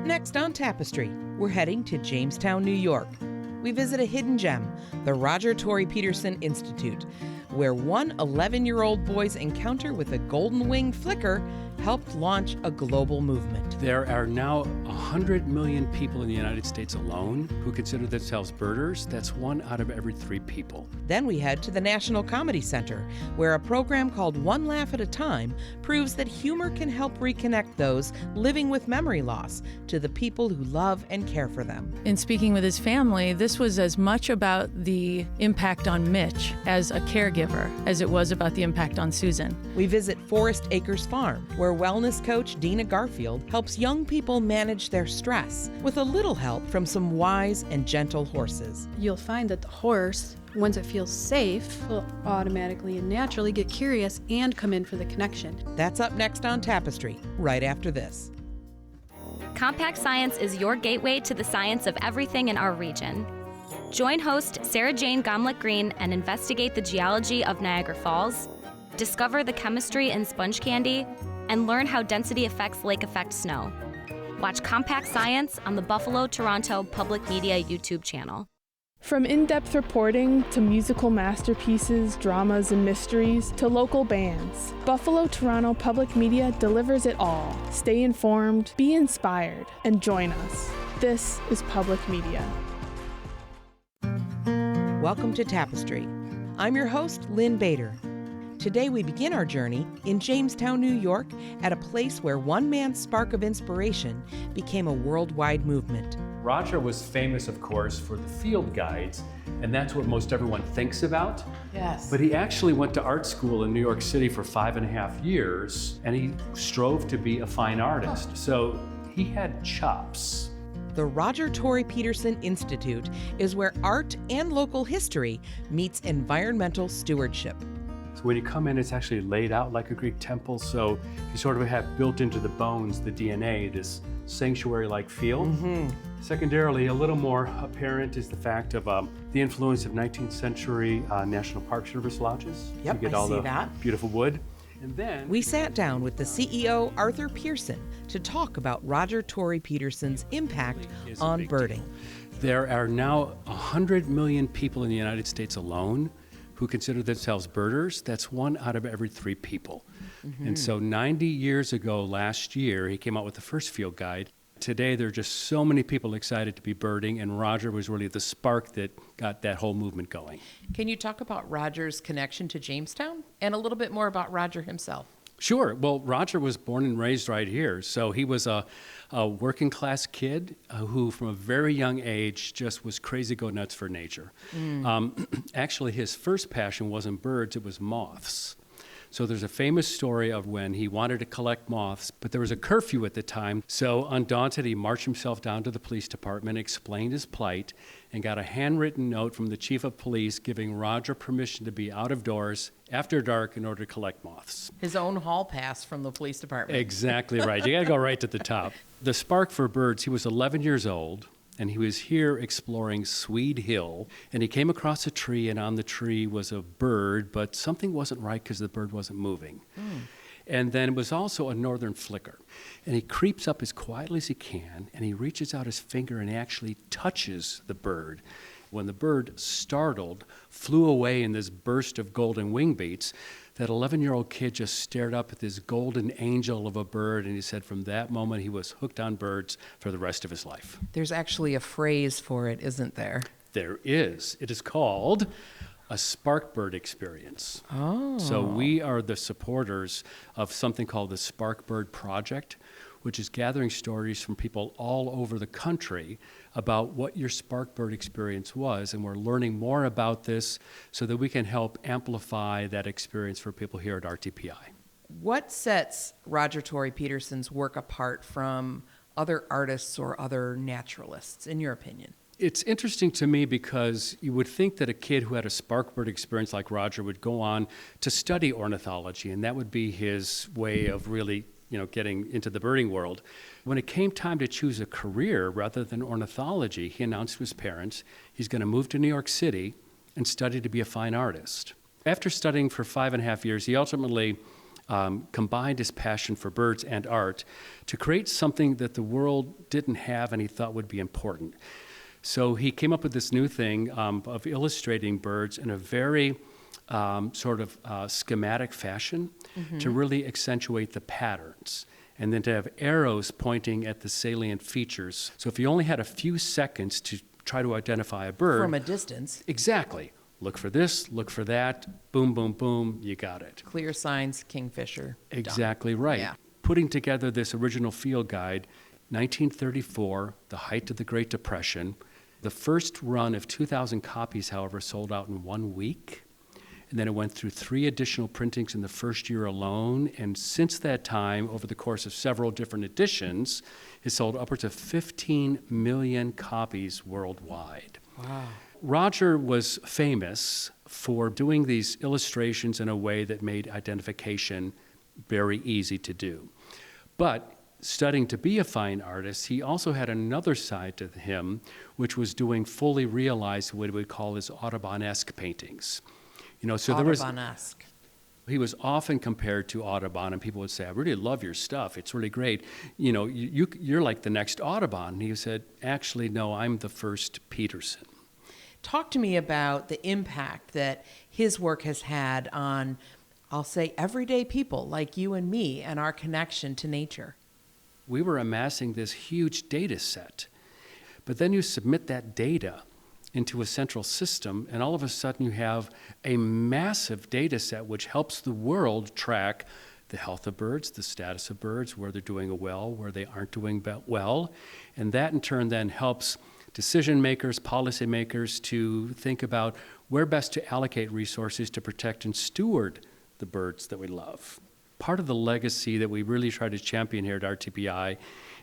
Next on Tapestry, we're heading to Jamestown, New York. We visit a hidden gem, the Roger Tory Peterson Institute, where one 11-year-old boy's encounter with a golden-winged flicker helped launch a global movement. There are now 100 million people in the United States alone who consider themselves birders. That's 1 out of every 3 people. Then we head to the National Comedy Center, where a program called One Laugh at a Time proves that humor can help reconnect those living with memory loss to the people who love and care for them. In speaking with his family, this was as much about the impact on Mitch as a caregiver as it was about the impact on Susan. We visit Forest Acres Farm, where wellness coach Dina Garfield helps young people manage their stress with a little help from some wise and gentle horses. You'll find that the horse, once it feels safe, will automatically and naturally get curious and come in for the connection. That's up next on Tapestry, right after this. Compact Science is your gateway to the science of everything in our region. Join host Sarah Jane Gomlick-Green and investigate the geology of Niagara Falls, discover the chemistry in sponge candy, and learn how density affects lake effect snow. Watch Compact Science on the Buffalo Toronto Public Media YouTube channel. From in-depth reporting to musical masterpieces, dramas, and mysteries to local bands, Buffalo Toronto Public Media delivers it all. Stay informed, be inspired, and join us. This is Public Media. Welcome to Tapestry. I'm your host, Lynn Bader. Today we begin our journey in Jamestown, New York, at a place where one man's spark of inspiration became a worldwide movement. Roger was famous, of course, for the field guides, and that's what most everyone thinks about. Yes. But he actually went to art school in New York City for 5.5 years, and he strove to be a fine artist. So he had chops. The Roger Tory Peterson Institute is where art and local history meets environmental stewardship. So when you come in, it's actually laid out like a Greek temple, so you sort of have built into the bones, the DNA, this sanctuary-like feel. Secondarily, a little more apparent is the fact of the influence of 19th century National Park Service lodges. Yep, you get I all see the that. beautiful wood. And then We sat down with the CEO, Arthur Pearson, to talk about Roger Tory Peterson's impact on birding. there are now 100 million people in the United States alone who consider themselves birders. That's 1 out of every 3 people. And so 90 years ago, last year, he came out with the first field guide. Today, there are just so many people excited to be birding, and Roger was really the spark that got that whole movement going. Can you talk about Roger's connection to Jamestown and a little bit more about Roger himself? Sure. Well, Roger was born and raised right here. So he was a working class kid who, from a very young age, just was crazy go nuts for nature. Actually, his first passion wasn't birds, it was moths. So there's a famous story of when he wanted to collect moths, but there was a curfew at the time. So undaunted, he marched himself down to the police department, explained his plight, and got a handwritten note from the chief of police giving Roger permission to be out of doors after dark in order to collect moths. His own hall pass from the police department. Exactly right. You got to go right to the top. The spark for birds, he was 11 years old, and he was here exploring Swede Hill, and he came across a tree, and on the tree was a bird, but something wasn't right because the bird wasn't moving. And then it was also a northern flicker. And he creeps up as quietly as he can, and he reaches out his finger and actually touches the bird. When the bird, startled, flew away in this burst of golden wing beats, that 11-year-old kid just stared up at this golden angel of a bird, and he said from that moment he was hooked on birds for the rest of his life. There's actually a phrase for it, isn't there? There is. It is called a spark bird experience. Oh. So we are the supporters of something called the Spark Bird Project, which is gathering stories from people all over the country about what your spark bird experience was, and we're learning more about this so that we can help amplify that experience for people here at RTPI. What sets Roger Tory Peterson's work apart from other artists or other naturalists, in your opinion? It's interesting to me because you would think that a kid who had a spark bird experience like Roger would go on to study ornithology, and that would be his way of really getting into the birding world. When it came time to choose a career rather than ornithology, he announced to his parents he's going to move to New York City and study to be a fine artist. After studying for 5.5 years, he ultimately combined his passion for birds and art to create something that the world didn't have and he thought would be important. So he came up with this new thing of illustrating birds in a very schematic fashion to really accentuate the patterns, and then to have arrows pointing at the salient features. So if you only had a few seconds to try to identify a bird. From a distance. Exactly. Look for this, look for that, boom, boom, boom, you got it. Clear signs, kingfisher. Exactly right. Yeah. Putting together this original field guide, 1934, the height of the Great Depression. The first run of 2,000 copies, however, sold out in 1 week. And then it went through 3 additional printings in the first year alone. And since that time, over the course of several different editions, it sold upwards of 15 million copies worldwide. Wow. Roger was famous for doing these illustrations in a way that made identification very easy to do. But studying to be a fine artist, he also had another side to him, which was doing fully realized what we would call his Audubon-esque paintings. Audubon-esque. He was often compared to Audubon, and people would say, I really love your stuff. It's really great. You're like the next Audubon. And he said, actually, no, I'm the first Peterson. Talk to me about the impact that his work has had on, I'll say, everyday people like you and me and our connection to nature. We were amassing this huge data set, but then you submit that data into a central system, and all of a sudden you have a massive data set which helps the world track the health of birds, the status of birds, where they're doing well, where they aren't doing well, and that in turn then helps decision makers, policy makers to think about where best to allocate resources to protect and steward the birds that we love. Part of the legacy that we really try to champion here at RTPI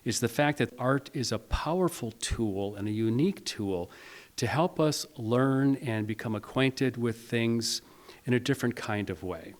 is the fact that art is a powerful tool and a unique tool to help us learn and become acquainted with things in a different kind of way.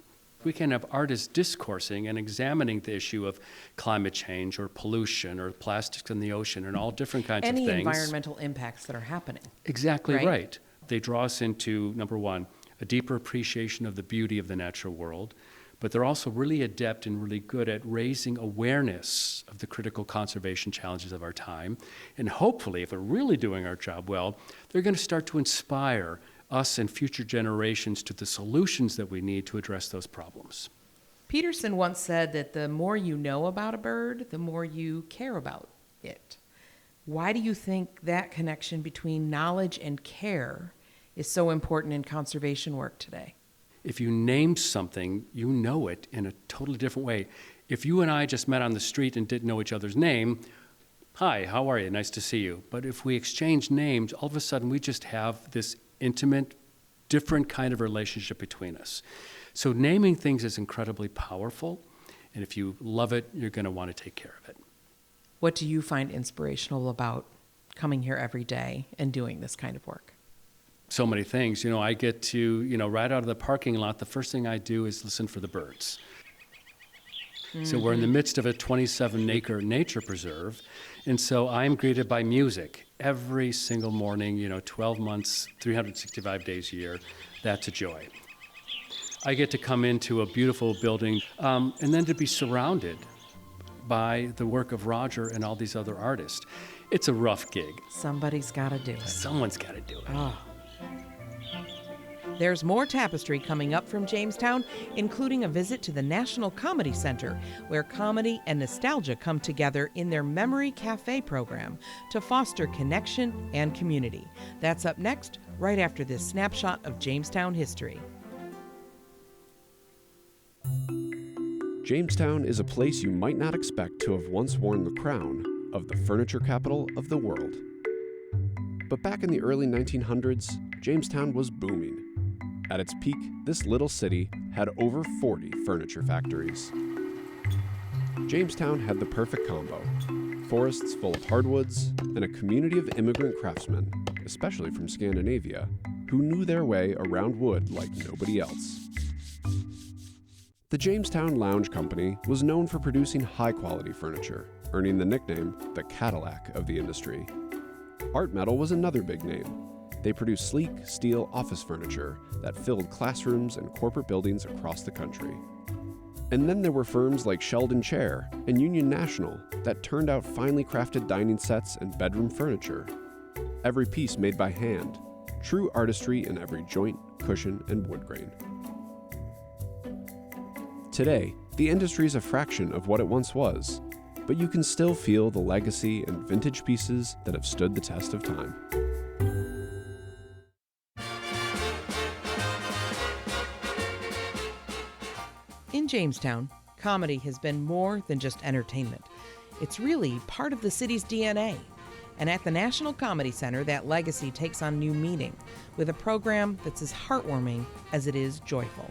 We can have artists discoursing and examining the issue of climate change or pollution or plastics in the ocean and all different kinds of things. Any environmental impacts that are happening. Exactly right. They draw us into, number one, a deeper appreciation of the beauty of the natural world, but they're also really adept and really good at raising awareness of the critical conservation challenges of our time. And hopefully, if we're really doing our job well, they're going to start to inspire us and future generations to the solutions that we need to address those problems. Peterson once said that the more you know about a bird, the more you care about it. Why do you think that connection between knowledge and care is so important in conservation work today? If you name something, you know it in a totally different way. If you and I just met on the street and didn't know each other's name, hi, how are you? Nice to see you. But if we exchange names, all of a sudden we just have this intimate, different kind of relationship between us. So naming things is incredibly powerful, and if you love it, you're going to want to take care of it. What do you find inspirational about coming here every day and doing this kind of work? So many things. I get to, right out of the parking lot, the first thing I do is listen for the birds. Mm-hmm. So we're in the midst of a 27-acre nature preserve, and so I'm greeted by music every single morning, 12 months, 365 days a year. That's a joy. I get to come into a beautiful building, and then to be surrounded by the work of Roger and all these other artists. It's a rough gig. Somebody's got to do it. Someone's got to do it. Oh. There's more Tapestry coming up from Jamestown, including a visit to the National Comedy Center, where comedy and nostalgia come together in their Memory Café program to foster connection and community. That's up next, right after this snapshot of Jamestown history. Jamestown is a place you might not expect to have once worn the crown of the furniture capital of the world. But back in the early 1900s, Jamestown was booming. At its peak, this little city had over 40 furniture factories. Jamestown had the perfect combo: forests full of hardwoods and a community of immigrant craftsmen, especially from Scandinavia, who knew their way around wood like nobody else. The Jamestown Lounge Company was known for producing high-quality furniture, earning the nickname the Cadillac of the industry. Art Metal was another big name. They produced sleek steel office furniture that filled classrooms and corporate buildings across the country. And then there were firms like Sheldon Chair and Union National that turned out finely crafted dining sets and bedroom furniture. Every piece made by hand, true artistry in every joint, cushion, and wood grain. Today, the industry is a fraction of what it once was, but you can still feel the legacy and vintage pieces that have stood the test of time. In Jamestown, comedy has been more than just entertainment. It's really part of the city's DNA. And at the National Comedy Center, that legacy takes on new meaning with a program that's as heartwarming as it is joyful.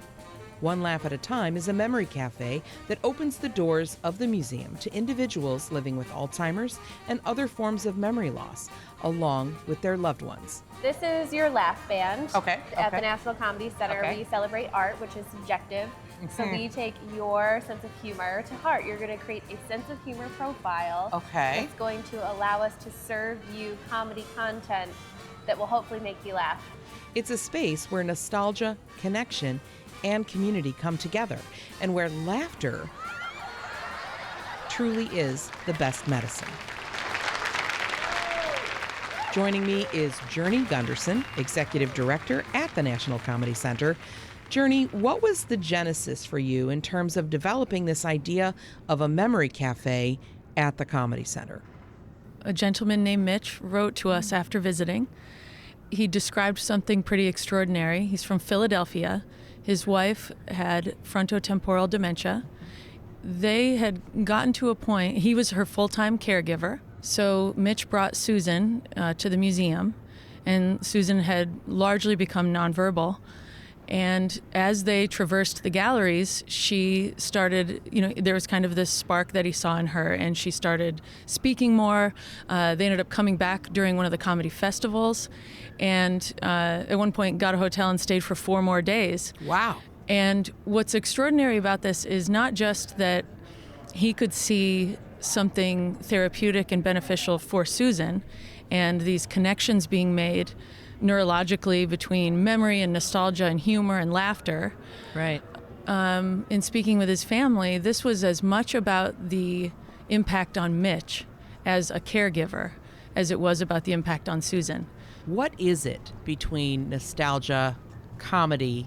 One Laugh at a Time is a memory cafe that opens the doors of the museum to individuals living with Alzheimer's and other forms of memory loss, along with their loved ones. This is your laugh band. Okay. At the National Comedy Center. Okay. We celebrate art, which is subjective. So we take your sense of humor to heart. You're going to create a sense of humor profile. Okay. That's going to allow us to serve you comedy content that will hopefully make you laugh. It's a space where nostalgia, connection, and community come together, and where laughter truly is the best medicine. Joining me is Journey Gunderson, Executive Director at the National Comedy Center. Journey, what was the genesis for you in terms of developing this idea of a memory cafe at the Comedy Center? A gentleman named Mitch wrote to us after visiting. He described something pretty extraordinary. He's from Philadelphia. His wife had frontotemporal dementia. They had gotten to a point, he was her full-time caregiver. So Mitch brought Susan to the museum, and Susan had largely become nonverbal. And as they traversed the galleries, she started, there was kind of this spark that he saw in her, and she started speaking more. They ended up coming back during one of the comedy festivals, and at one point got a hotel and stayed for 4 more days. Wow. And what's extraordinary about this is not just that he could see something therapeutic and beneficial for Susan, and these connections being made neurologically between memory and nostalgia and humor and laughter. Right. In speaking with his family, this was as much about the impact on Mitch as a caregiver as it was about the impact on Susan. What is it between nostalgia, comedy,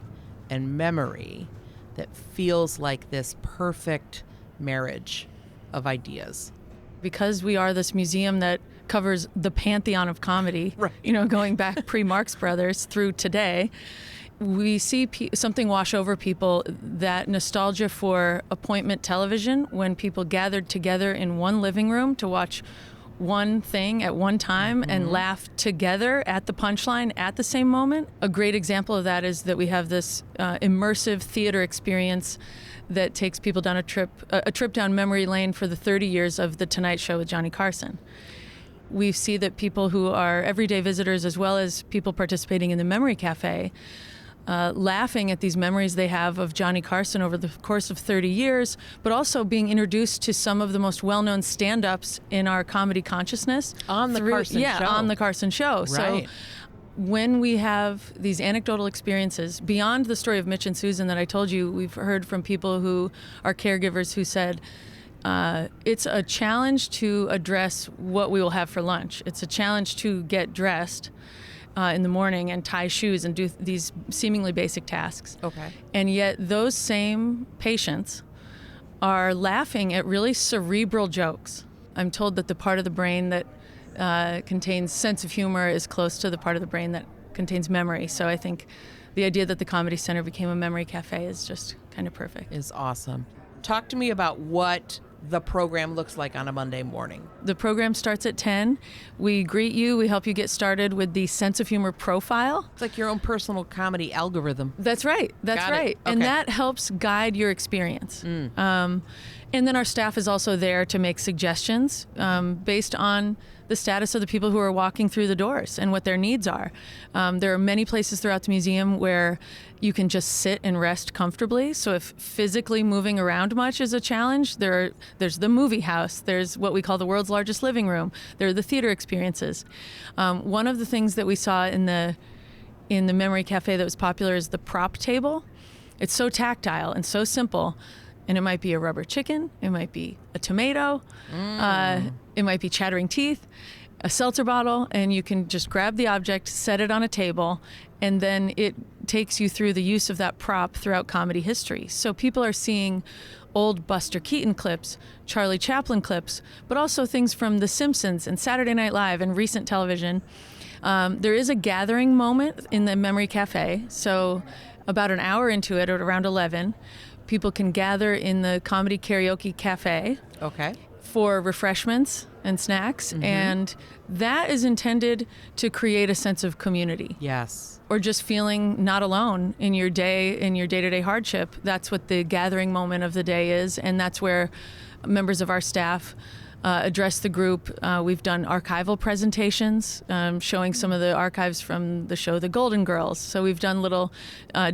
and memory that feels like this perfect marriage of ideas? Because we are this museum that covers the pantheon of comedy, right. Going back pre-Marx Brothers through today, we see something wash over people, that nostalgia for appointment television, when people gathered together in one living room to watch one thing at one time and laugh together at the punchline at the same moment. A great example of that is that we have this immersive theater experience that takes people down a trip down memory lane for the 30 years of The Tonight Show with Johnny Carson. We see that people who are everyday visitors, as well as people participating in the Memory Cafe, laughing at these memories they have of Johnny Carson over the course of 30 years, but also being introduced to some of the most well-known stand-ups in our comedy consciousness. On the Carson show. Yeah, on the Carson show. Right. So when we have these anecdotal experiences, beyond the story of Mitch and Susan that I told you, we've heard from people who are caregivers who said, it's a challenge to address what we will have for lunch. It's a challenge to get dressed in the morning and tie shoes and do these seemingly basic tasks. Okay. And yet those same patients are laughing at really cerebral jokes. I'm told that the part of the brain that contains sense of humor is close to the part of the brain that contains memory. So I think the idea that the Comedy Center became a memory cafe is just kind of perfect. Is awesome. Talk to me about what the program looks like on a Monday morning. The program starts at 10. We greet you. We help you get started with the sense of humor profile. It's like your own personal comedy algorithm. That's right. That's Got it. right. Okay. And that helps guide your experience. And then our staff is also there to make suggestions based on the status of the people who are walking through the doors and what their needs are. There are many places throughout the museum where you can just sit and rest comfortably. So if physically moving around much is a challenge, there's the movie house, there's what we call the world's largest living room, there are the theater experiences. One of the things that we saw in the Memory Cafe that was popular is the prop table. It's so tactile and so simple. And it might be a rubber chicken, it might be a tomato, it might be chattering teeth, a seltzer bottle, and you can just grab the object, set it on a table, and then it takes you through the use of that prop throughout comedy history. So people are seeing old Buster Keaton clips, Charlie Chaplin clips, but also things from The Simpsons and Saturday Night Live and recent television. There is a gathering moment in the Memory Café. So about an hour into it, at around 11, people can gather in the Comedy Karaoke Cafe for refreshments and snacks. And that is intended to create a sense of community. Yes. Or just feeling not alone in your day, in your day-to-day hardship. That's what the gathering moment of the day is. And that's where members of our staff address the group. We've done archival presentations, showing some of the archives from the show The Golden Girls. So we've done little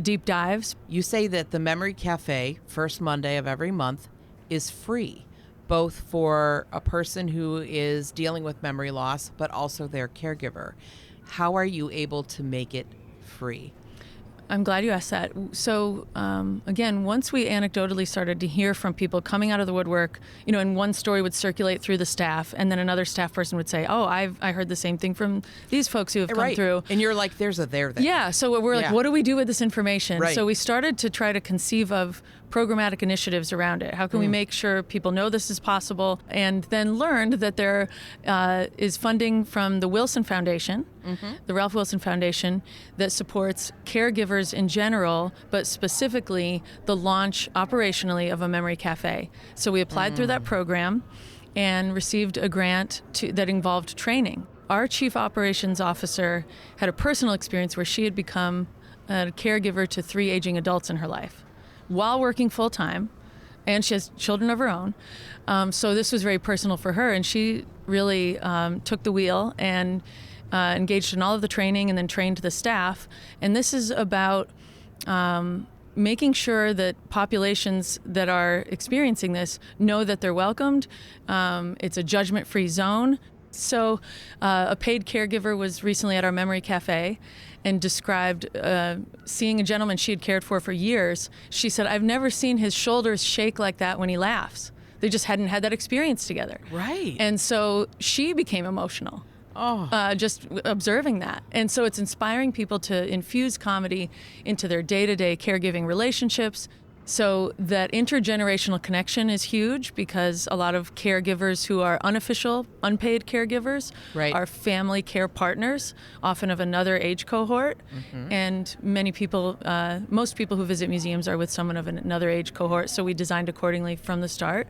deep dives. You say that the Memory Cafe, first Monday of every month, is free, both for a person who is dealing with memory loss, but also their caregiver. How are you able to make it free? I'm glad you asked that. So again, once we anecdotally started to hear from people coming out of the woodwork, and one story would circulate through the staff, and then another staff person would say, "Oh, I heard the same thing from these folks who have come through." And you're like, "There's a there there." Yeah. So we're like, "What do we do with this information?" Right. So we started to try to conceive of programmatic initiatives around it. How can we make sure people know this is possible? And then learned that there is funding from the Wilson Foundation, the Ralph Wilson Foundation, that supports caregivers in general, but specifically the launch operationally of a memory cafe. So we applied through that program and received a grant that involved training. Our chief operations officer had a personal experience where she had become a caregiver to 3 aging adults in her life while working full-time, and she has children of her own. So this was very personal for her, and she really took the wheel and engaged in all of the training and then trained the staff. And this is about making sure that populations that are experiencing this know that they're welcomed. It's a judgment-free zone. So a paid caregiver was recently at our Memory Cafe and described seeing a gentleman she had cared for years. She said, "I've never seen his shoulders shake like that when he laughs." They just hadn't had that experience together. Right. And so she became emotional. Just observing that. And so it's inspiring people to infuse comedy into their day-to-day caregiving relationships. So that intergenerational connection is huge, because a lot of caregivers who are unofficial, unpaid caregivers are family care partners, often of another age cohort. And many people, most people who visit museums are with someone of another age cohort. So we designed accordingly from the start.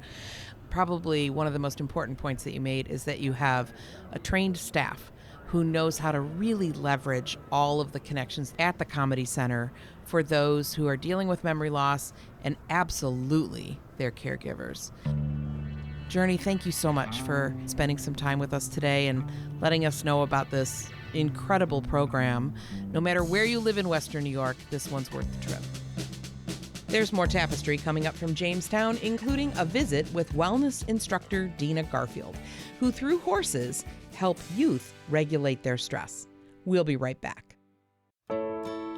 Probably one of the most important points that you made is that you have a trained staff who knows how to really leverage all of the connections at the Comedy Center for those who are dealing with memory loss and absolutely their caregivers. Journey, thank you so much for spending some time with us today and letting us know about this incredible program. No matter where you live in Western New York, this one's worth the trip. There's more Tapestry coming up from Jamestown, including a visit with wellness instructor Dina Garfield, who through horses help youth regulate their stress. We'll be right back.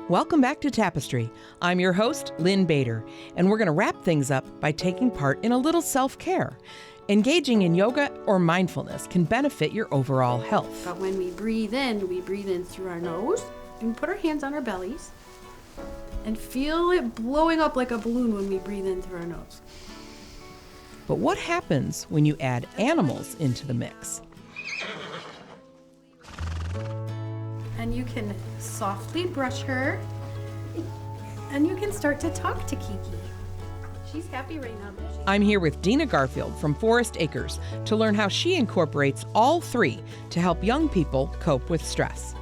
Welcome back to Tapestry. I'm your host, Lynn Bader, and we're going to wrap things up by taking part in a little self-care. Engaging in yoga or mindfulness can benefit your overall health. But when we breathe in through our nose, and we put our hands on our bellies, and feel it blowing up like a balloon when we breathe in through our nose. But what happens when you add animals into the mix? And you can softly brush her, and you can start to talk to Kiki. She's happy right now. I'm here with Dina Garfield from Forest Acres to learn how she incorporates all 3 to help young people cope with stress.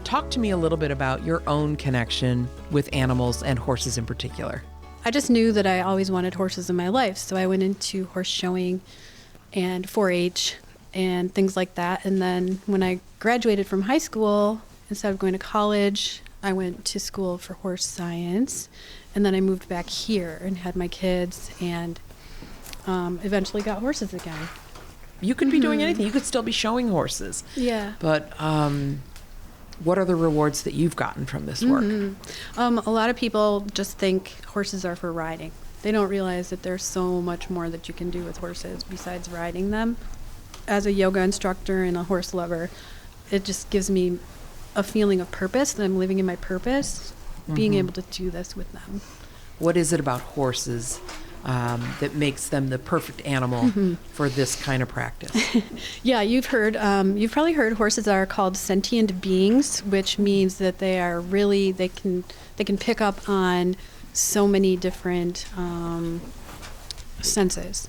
Talk to me a little bit about your own connection with animals and horses in particular. I just knew that I always wanted horses in my life, so I went into horse showing and 4-H and things like that. And then when I graduated from high school, instead of going to college, I went to school for horse science. And then I moved back here and had my kids and eventually got horses again. You could be doing anything. You could still be showing horses. Yeah. But what are the rewards that you've gotten from this work? A lot of people just think horses are for riding. They don't realize that there's so much more that you can do with horses besides riding them. As a yoga instructor and a horse lover, it just gives me a feeling of purpose, that I'm living in my purpose, being able to do this with them. What is it about horses that makes them the perfect animal for this kind of practice? Yeah, you've probably heard horses are called sentient beings, which means that they are really, they can pick up on so many different senses.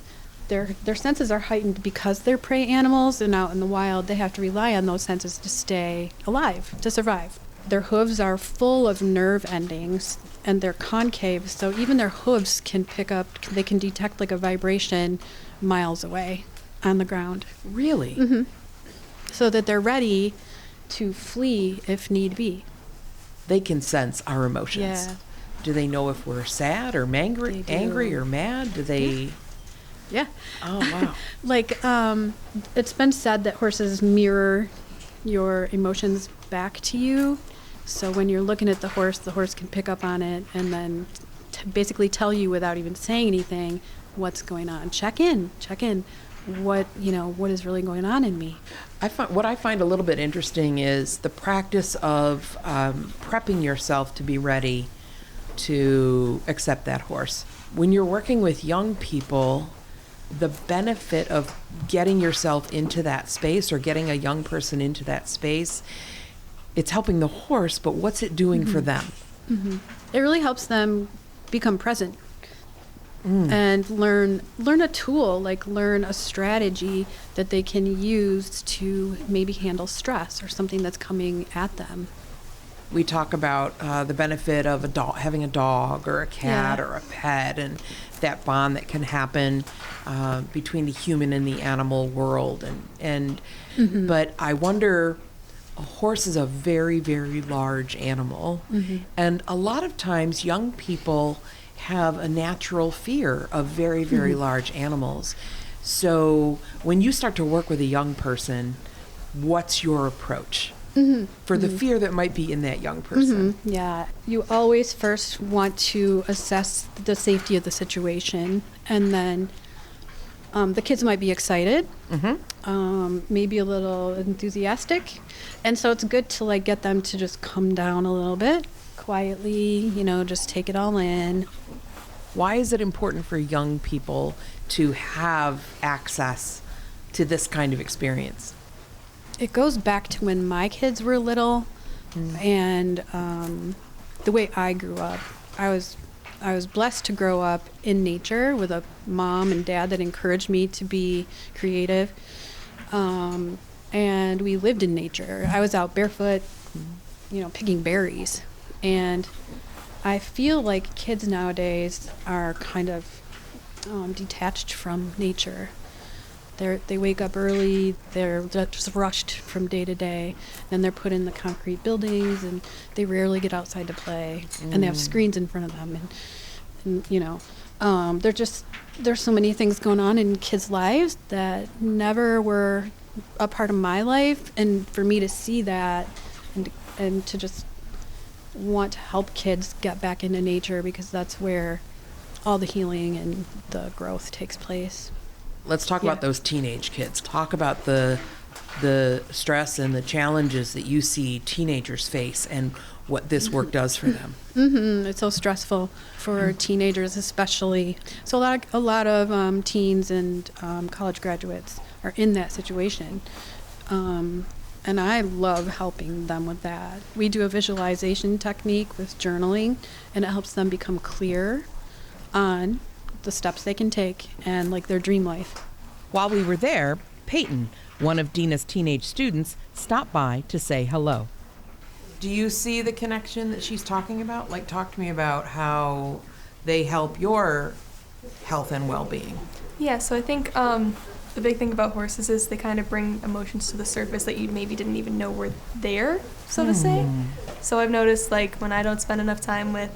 Their senses are heightened because they're prey animals, and out in the wild they have to rely on those senses to stay alive, to survive. Their hooves are full of nerve endings, and they're concave, so even their hooves can they can detect like a vibration miles away on the ground. Really? So that they're ready to flee if need be. They can sense our emotions. Yeah. Do they know if we're sad or angry or mad? Do they... Yeah. Oh, wow. Like, it's been said that horses mirror your emotions back to you. So when you're looking at the horse can pick up on it and then basically tell you without even saying anything what's going on. Check in. What is really going on in me. What I find a little bit interesting is the practice of prepping yourself to be ready to accept that horse. When you're working with young people, the benefit of getting yourself into that space or getting a young person into that space, it's helping the horse, but what's it doing for them? It really helps them become present and learn a tool, like learn a strategy that they can use to maybe handle stress or something that's coming at them. We talk about the benefit of having a dog or a cat or a pet, and that bond that can happen between the human and the animal world. But I wonder, a horse is a very, very large animal, and a lot of times young people have a natural fear of very, very large animals. So when you start to work with a young person, what's your approach? For the fear that might be in that young person. Yeah, you always first want to assess the safety of the situation, and then the kids might be excited, maybe a little enthusiastic, and so it's good to like get them to just come down a little bit, quietly, just take it all in. Why is it important for young people to have access to this kind of experience? It goes back to when my kids were little, and the way I grew up. I was blessed to grow up in nature with a mom and dad that encouraged me to be creative, and we lived in nature. I was out barefoot, picking berries, and I feel like kids nowadays are kind of detached from nature. They wake up early, they're just rushed from day to day, then they're put in the concrete buildings, and they rarely get outside to play, and they have screens in front of them, and there's so many things going on in kids' lives that never were a part of my life, and for me to see that and to just want to help kids get back into nature, because that's where all the healing and the growth takes place. Let's talk about those teenage kids. Talk about the stress and the challenges that you see teenagers face and what this work does for them. It's so stressful for teenagers, especially. So a lot of teens and college graduates are in that situation. And I love helping them with that. We do a visualization technique with journaling, and it helps them become clear on the steps they can take and like their dream life. While we were there, Peyton, one of Dina's teenage students, stopped by to say hello. Do you see the connection that she's talking about? Like, talk to me about how they help your health and well-being. Yeah, so I think the big thing about horses is they kind of bring emotions to the surface that you maybe didn't even know were there, so to say. So I've noticed, like, when I don't spend enough time with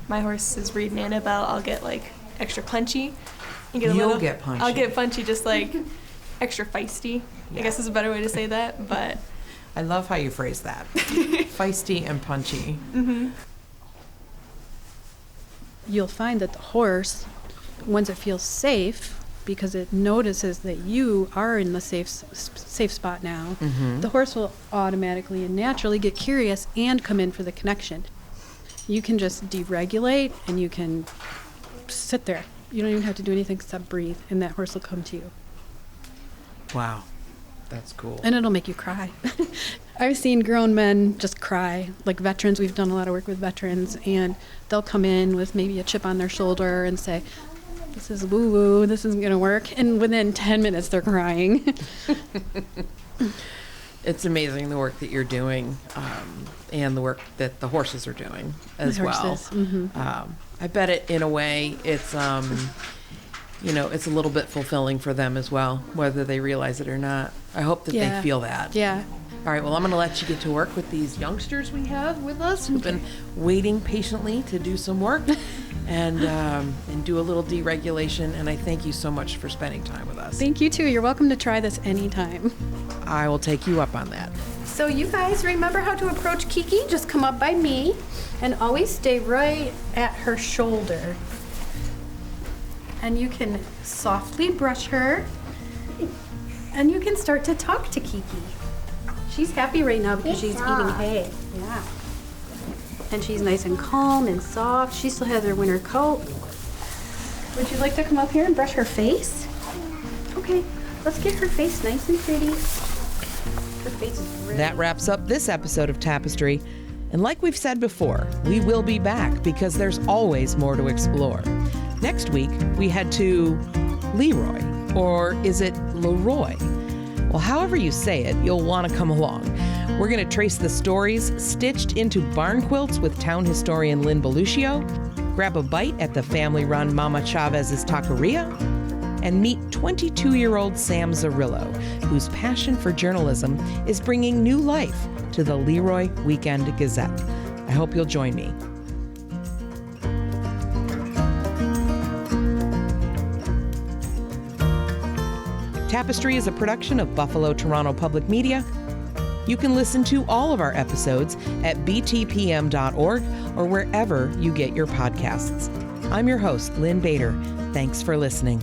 my horses reading Annabelle, I'll get like extra punchy. You'll get punchy. I'll get punchy, just like extra feisty. I guess is a better way to say that, but I love how you phrase that. Feisty and punchy. You'll find that the horse once it feels safe, because it notices that you are in the safe spot now, the horse will automatically and naturally get curious and come in for the connection. You can just deregulate and you can sit there. You don't even have to do anything except breathe, and that horse will come to you. Wow. That's cool. And it'll make you cry. I've seen grown men just cry, like veterans. We've done a lot of work with veterans, and they'll come in with maybe a chip on their shoulder and say, "This is woo-woo, this isn't going to work." And within 10 minutes, they're crying. It's amazing the work that you're doing, and the work that the horses are doing as well. I bet it, in a way, it's, it's a little bit fulfilling for them as well, whether they realize it or not. I hope that they feel that. Yeah. All right, well, I'm going to let you get to work with these youngsters we have with us who've been waiting patiently to do some work and do a little deregulation. And I thank you so much for spending time with us. Thank you, too. You're welcome to try this anytime. I will take you up on that. So you guys remember how to approach Kiki? Just come up by me and always stay right at her shoulder. And you can softly brush her, and you can start to talk to Kiki. She's happy right now because she's eating hay. Yeah. And she's nice and calm and soft. She still has her winter coat. Would you like to come up here and brush her face? Okay, let's get her face nice and pretty. Her face is really... That wraps up this episode of Tapestry. And like we've said before, we will be back because there's always more to explore. Next week, we head to Leroy, or is it Leroy? Well, however you say it, you'll want to come along. We're going to trace the stories stitched into barn quilts with town historian Lynn Beluccio, grab a bite at the family-run Mama Chavez's Taqueria, and meet 22-year-old Sam Zarillo, whose passion for journalism is bringing new life to the Leroy Weekend Gazette. I hope you'll join me. Tapestry is a production of Buffalo Toronto Public Media. You can listen to all of our episodes at btpm.org or wherever you get your podcasts. I'm your host, Lynn Bader. Thanks for listening.